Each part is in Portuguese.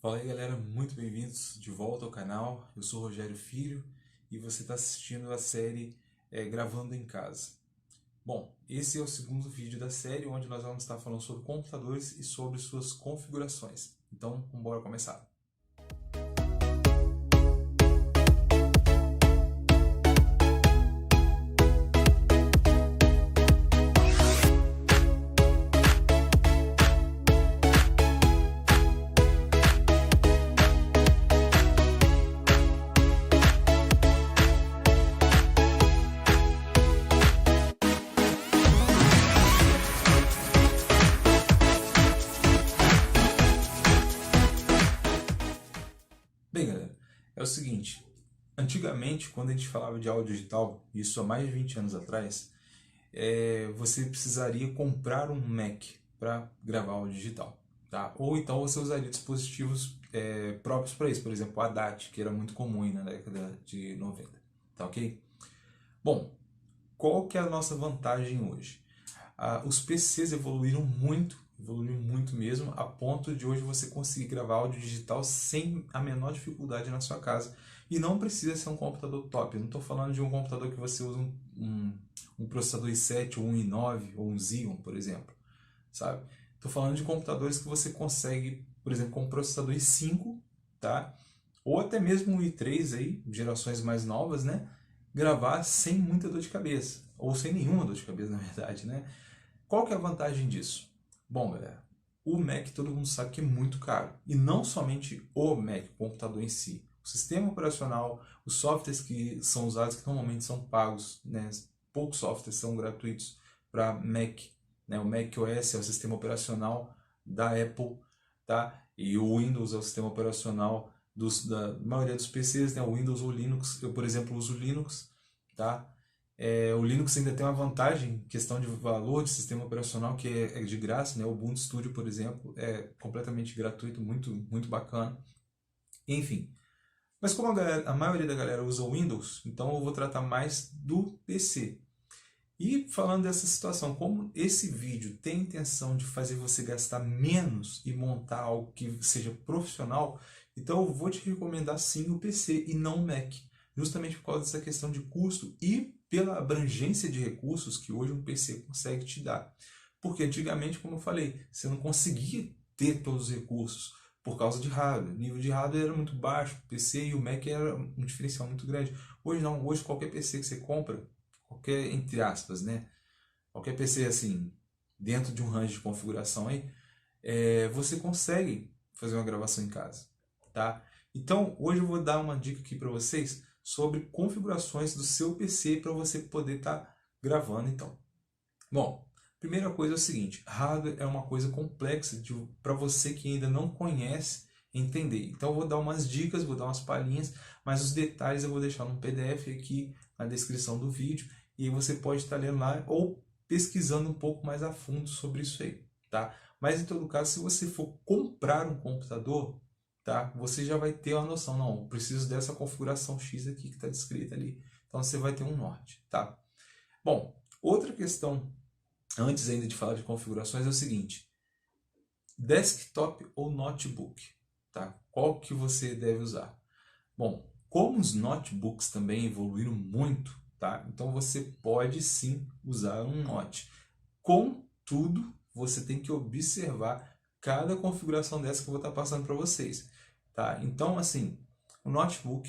Fala aí galera, muito bem-vindos de volta ao canal. Eu sou o Rogério Filho e você está assistindo a série Gravando em Casa. Bom, esse é o segundo vídeo da série onde nós vamos estar falando sobre computadores e sobre suas configurações. Então, vamos começar. Bem, galera, é o seguinte, antigamente, quando a gente falava de áudio digital, isso há mais de 20 anos atrás, você precisaria comprar um Mac para gravar áudio digital, tá? Ou então você usaria dispositivos próprios para isso, por exemplo, o ADAT, que era muito comum aí na década de 90, tá ok? Bom, qual que é a nossa vantagem hoje? Os PCs evoluíram muito mesmo, a ponto de hoje você conseguir gravar áudio digital sem a menor dificuldade na sua casa. E não precisa ser um computador top. Eu não estou falando de um computador que você usa um processador i7 ou um i9 ou um Xeon, por exemplo, sabe? Estou falando de computadores que você consegue, por exemplo, com um processador i5, tá? Ou até mesmo um i3 aí, gerações mais novas, né? Gravar sem muita dor de cabeça, ou sem nenhuma dor de cabeça, na verdade, né? Qual que é a vantagem disso? Bom, galera, o Mac todo mundo sabe que é muito caro. E não somente o Mac, o computador em si. O sistema operacional, os softwares que são usados, que normalmente são pagos, né? Poucos softwares são gratuitos para Mac, né? O Mac OS é o sistema operacional da Apple, tá? E o Windows é o sistema operacional da maioria dos PCs, né? O Windows ou Linux. Eu, por exemplo, uso Linux, tá? O Linux ainda tem uma vantagem, questão de valor de sistema operacional, que é de graça, né? O Ubuntu Studio, por exemplo, é completamente gratuito, muito bacana. Enfim, mas como a maioria da galera usa o Windows, então eu vou tratar mais do PC. E falando dessa situação, como esse vídeo tem a intenção de fazer você gastar menos e montar algo que seja profissional, então eu vou te recomendar sim o PC e não o Mac, justamente por causa dessa questão de custo e pela abrangência de recursos que hoje um PC consegue te dar. Porque antigamente, como eu falei, você não conseguia ter todos os recursos por causa de hardware. O nível de hardware era muito baixo, o PC e o Mac era um diferencial muito grande. Hoje não, hoje qualquer PC que você compra, qualquer, entre aspas, né? Qualquer PC assim, dentro de um range de configuração aí, você consegue fazer uma gravação em casa, tá? Então, hoje eu vou dar uma dica aqui para vocês sobre configurações do seu PC para você poder estar gravando, então. Bom, primeira coisa é o seguinte, hardware é uma coisa complexa para você que ainda não conhece entender. Então eu vou dar umas dicas, vou dar umas palhinhas, mas os detalhes eu vou deixar no PDF aqui na descrição do vídeo e você pode estar lendo lá ou pesquisando um pouco mais a fundo sobre isso aí, tá? Mas em todo caso, se você for comprar um computador, tá? Você já vai ter uma noção, não, eu preciso dessa configuração X aqui que está descrita ali. Então você vai ter um norte, tá? Bom, outra questão, antes ainda de falar de configurações, é o seguinte, desktop ou notebook, tá? Qual que você deve usar? Bom, como os notebooks também evoluíram muito, tá? Então você pode sim usar um Note. Contudo, você tem que observar cada configuração dessa que eu vou estar passando para vocês, tá? Então, assim, o notebook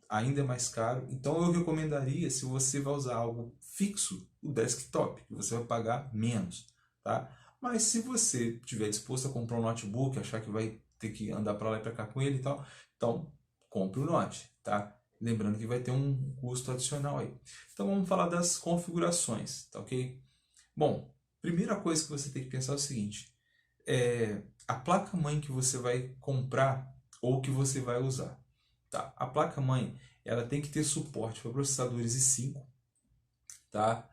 ainda é mais caro, então eu recomendaria, se você vai usar algo fixo, o desktop, que você vai pagar menos, tá? Mas se você estiver disposto a comprar um notebook, achar que vai ter que andar para lá e para cá com ele e tal, então compre o Note, tá? Lembrando que vai ter um custo adicional aí. Então vamos falar das configurações, tá ok? Bom, primeira coisa que você tem que pensar é o seguinte, a placa-mãe que você vai comprar ou que você vai usar. Tá? A placa-mãe ela tem que ter suporte para processadores i5, tá?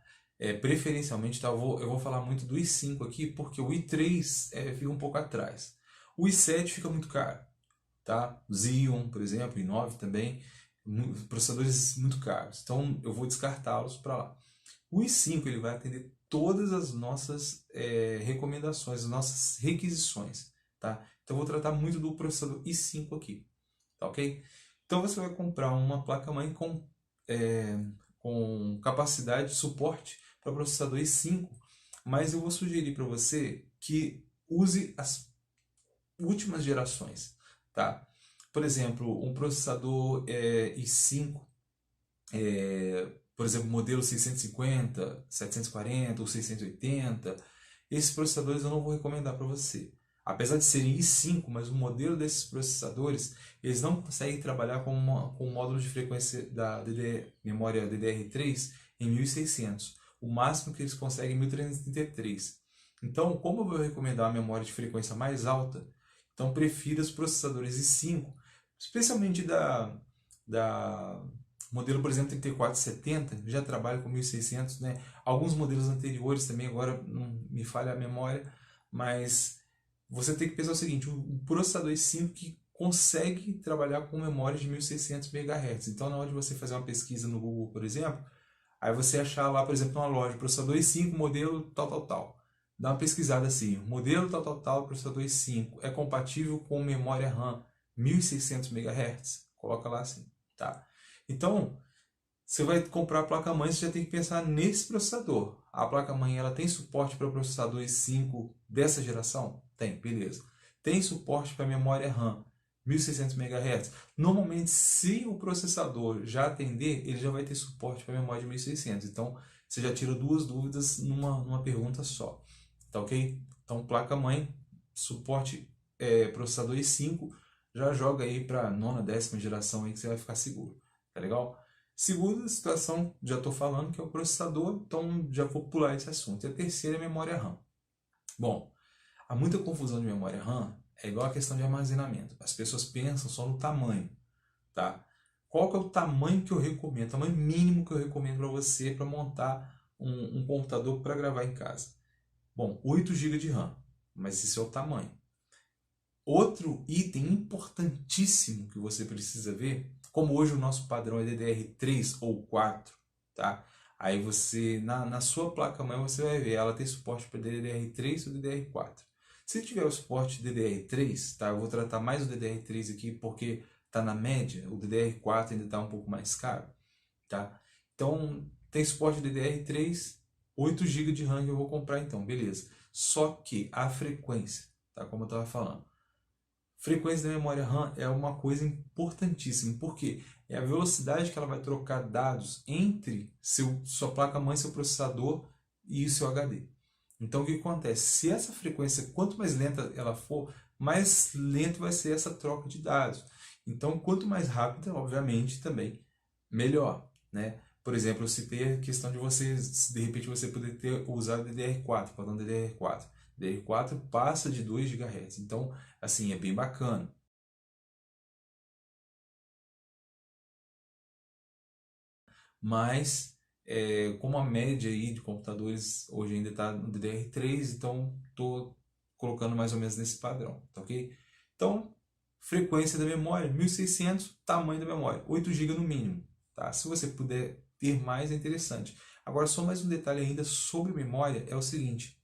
Preferencialmente, tá? Eu vou falar muito do i5 aqui, porque o i3 fica um pouco atrás. O i7 fica muito caro, tá? Xeon, por exemplo, i9 também, processadores muito caros. Então eu vou descartá-los para lá. O i5 ele vai atender todas as nossas recomendações, as nossas requisições, tá? Então eu vou tratar muito do processador i5 aqui, tá ok? Então você vai comprar uma placa-mãe com capacidade de suporte para processador i5, mas eu vou sugerir para você que use as últimas gerações, tá? Por exemplo, um processador i5, por exemplo, modelo 650, 740 ou 680, esses processadores eu não vou recomendar para você. Apesar de serem i5, mas o modelo desses processadores, eles não conseguem trabalhar com um módulo de frequência da memória DDR3 em 1600. O máximo que eles conseguem é 1333. Então, como eu vou recomendar uma memória de frequência mais alta, então prefiro os processadores i5, especialmente da modelo, por exemplo, 3470, já trabalha com 1600, né? Alguns modelos anteriores também, agora não me falha a memória, mas você tem que pensar o seguinte, o processador i5 que consegue trabalhar com memória de 1600 MHz. Então, na hora de você fazer uma pesquisa no Google, por exemplo, aí você achar lá, por exemplo, uma loja, processador i5, modelo tal, tal, tal. Dá uma pesquisada assim, modelo tal, tal, tal, processador i5 é compatível com memória RAM 1600 MHz. Coloca lá assim, tá? Então, você vai comprar a placa-mãe, você já tem que pensar nesse processador. A placa-mãe ela tem suporte para processador i5 dessa geração? Tem, beleza. Tem suporte para memória RAM 1600 MHz? Normalmente, se o processador já atender, ele já vai ter suporte para memória de 1600. Então, você já tira duas dúvidas numa pergunta só. Tá ok? Então, placa-mãe, suporte processador i5, já joga aí para nona, décima geração aí que você vai ficar seguro. Tá legal? Segunda situação, já estou falando que é o processador, então já vou pular esse assunto. E a terceira é a memória RAM. Bom, há muita confusão de memória RAM, é igual a questão de armazenamento. As pessoas pensam só no tamanho, tá? Qual que é o tamanho que eu recomendo, o tamanho mínimo que eu recomendo para você para montar um computador para gravar em casa? Bom, 8 GB de RAM, mas esse é o tamanho. Outro item importantíssimo que você precisa ver, como hoje o nosso padrão é DDR3 ou 4, tá? Aí você, na sua placa-mãe, você vai ver, ela tem suporte para DDR3 ou DDR4. Se tiver o suporte DDR3, tá? Eu vou tratar mais o DDR3 aqui porque está na média, o DDR4 ainda está um pouco mais caro, tá? Então, tem suporte DDR3, 8 GB de RAM que eu vou comprar então, beleza. Só que a frequência, tá? Como eu estava falando, frequência da memória RAM é uma coisa importantíssima, porque é a velocidade que ela vai trocar dados entre sua placa-mãe, seu processador e o seu HD. Então o que acontece? Se essa frequência, quanto mais lenta ela for, mais lento vai ser essa troca de dados. Então quanto mais rápida, obviamente, também melhor, né? Por exemplo, eu citei a questão de você, de repente você poder ter usado DDR4, padrão DDR4. DDR4 passa de 2 GHz, então assim, é bem bacana. Mas, como a média aí de computadores hoje ainda está no DDR3, então estou colocando mais ou menos nesse padrão, tá ok? Então, frequência da memória, 1600, tamanho da memória, 8 GB no mínimo, tá? Se você puder ter mais, é interessante. Agora, só mais um detalhe ainda sobre memória, é o seguinte,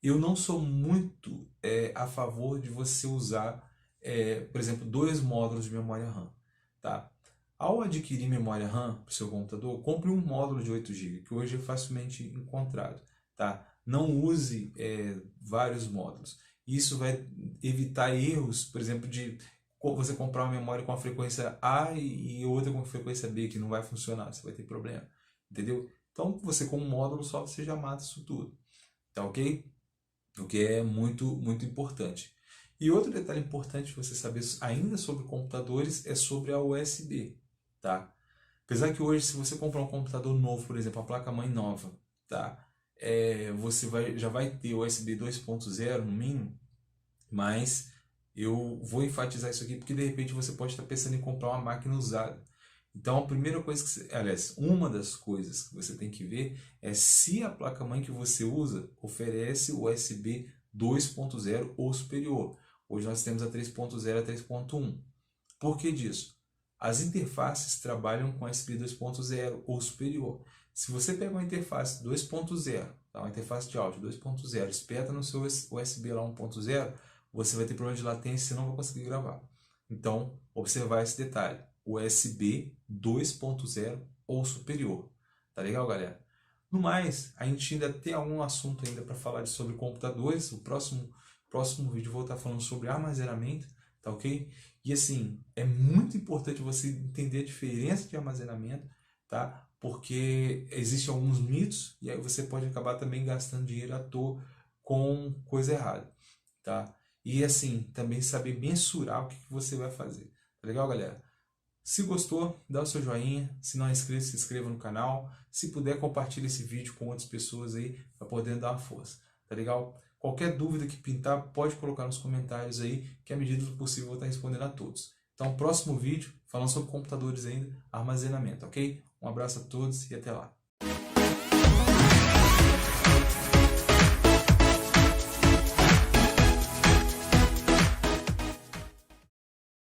eu não sou muito a favor de você usar, por exemplo, dois módulos de memória RAM, tá? Ao adquirir memória RAM para o seu computador, compre um módulo de 8 GB, que hoje é facilmente encontrado, tá? Não use vários módulos. Isso vai evitar erros, por exemplo, de você comprar uma memória com a frequência A e outra com a frequência B, que não vai funcionar, você vai ter problema, entendeu? Então, você com um módulo só, você já mata isso tudo, tá ok? O que é muito, muito importante. E outro detalhe importante você saber ainda sobre computadores é sobre a USB, tá? Apesar que hoje, se você comprar um computador novo, por exemplo, a placa-mãe nova, tá? Você já vai ter USB 2.0 no mínimo, mas eu vou enfatizar isso aqui porque de repente você pode estar pensando em comprar uma máquina usada. Então a primeira coisa aliás, uma das coisas que você tem que ver é se a placa-mãe que você usa oferece o USB 2.0 ou superior. Hoje nós temos a 3.0 e a 3.1. Por que disso? As interfaces trabalham com USB 2.0 ou superior. Se você pega uma interface 2.0, tá? Uma interface de áudio 2.0, espeta no seu USB lá 1.0, você vai ter problema de latência e não vai conseguir gravar. Então, observar esse detalhe, USB 2.0 ou superior. Tá legal, galera? No mais, a gente ainda tem algum assunto ainda para falar sobre computadores. O próximo vídeo eu vou estar falando sobre armazenamento, tá ok? E assim, é muito importante você entender a diferença de armazenamento, tá? Porque existem alguns mitos e aí você pode acabar também gastando dinheiro à toa com coisa errada, tá? E assim, também saber mensurar o que você vai fazer. Tá legal, galera? Se gostou, dá o seu joinha. Se não é inscrito, se inscreva no canal. Se puder, compartilhe esse vídeo com outras pessoas aí para poder dar uma força. Tá legal? Qualquer dúvida que pintar, pode colocar nos comentários aí, que à medida do possível eu vou estar respondendo a todos. Então, próximo vídeo, falando sobre computadores ainda, armazenamento, ok? Um abraço a todos e até lá.